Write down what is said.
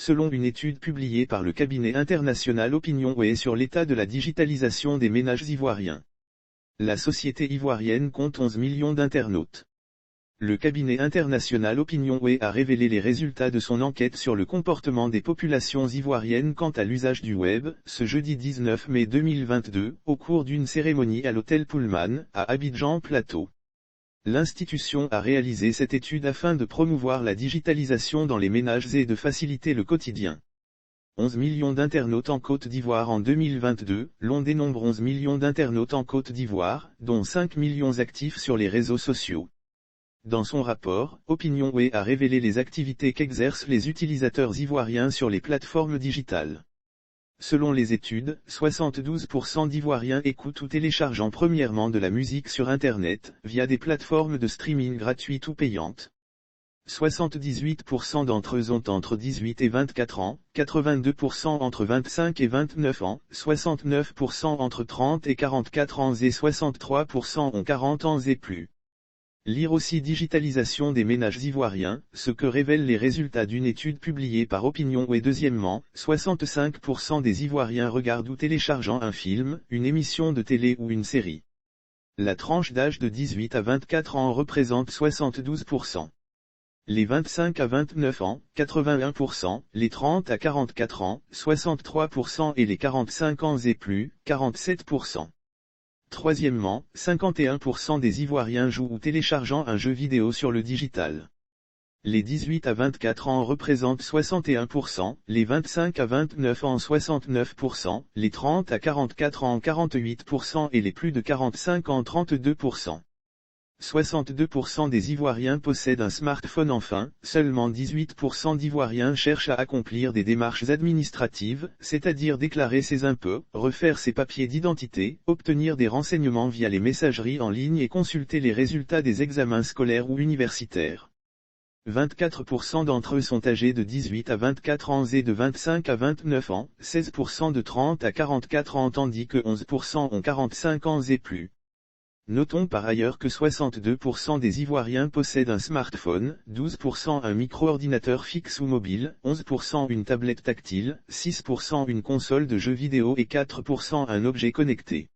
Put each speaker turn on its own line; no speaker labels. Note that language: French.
selon une étude publiée par le cabinet international OpinionWay sur l'état de la digitalisation des ménages ivoiriens. La société ivoirienne compte 11 millions d'internautes. Le cabinet international OpinionWay a révélé les résultats de son enquête sur le comportement des populations ivoiriennes quant à l'usage du web, ce jeudi 19 mai 2022, au cours d'une cérémonie à l'hôtel Pullman, à Abidjan Plateau. L'institution a réalisé cette étude afin de promouvoir la digitalisation dans les ménages et de faciliter le quotidien. 11 millions d'internautes en Côte d'Ivoire en 2022, l'on dénombre 11 millions d'internautes en Côte d'Ivoire, dont 5 millions actifs sur les réseaux sociaux. Dans son rapport, OpinionWay a révélé les activités qu'exercent les utilisateurs ivoiriens sur les plateformes digitales. Selon les études, 72% d'Ivoiriens écoutent ou téléchargent premièrement de la musique sur Internet, via des plateformes de streaming gratuites ou payantes. 78% d'entre eux ont entre 18 et 24 ans, 82% entre 25 et 29 ans, 69% entre 30 et 44 ans et 63% ont 40 ans et plus. Lire aussi digitalisation des ménages ivoiriens, ce que révèlent les résultats d'une étude publiée par OpinionWay. Deuxièmement, 65% des Ivoiriens regardent ou téléchargent un film, une émission de télé ou une série. La tranche d'âge de 18 à 24 ans représente 72%. Les 25 à 29 ans, 81%, les 30 à 44 ans, 63% et les 45 ans et plus, 47%. Troisièmement, 51% des Ivoiriens jouent ou téléchargent un jeu vidéo sur le digital. Les 18 à 24 ans représentent 61%, les 25 à 29 ans 69%, les 30 à 44 ans 48% et les plus de 45 ans 32%. 62% des Ivoiriens possèdent un smartphone. Enfin, seulement 18% d'Ivoiriens cherchent à accomplir des démarches administratives, c'est-à-dire déclarer ses impôts, refaire ses papiers d'identité, obtenir des renseignements via les messageries en ligne et consulter les résultats des examens scolaires ou universitaires. 24% d'entre eux sont âgés de 18 à 24 ans et de 25 à 29 ans, 16% de 30 à 44 ans tandis que 11% ont 45 ans et plus. Notons par ailleurs que 62% des Ivoiriens possèdent un smartphone, 12% un micro-ordinateur fixe ou mobile, 11% une tablette tactile, 6% une console de jeux vidéo et 4% un objet connecté.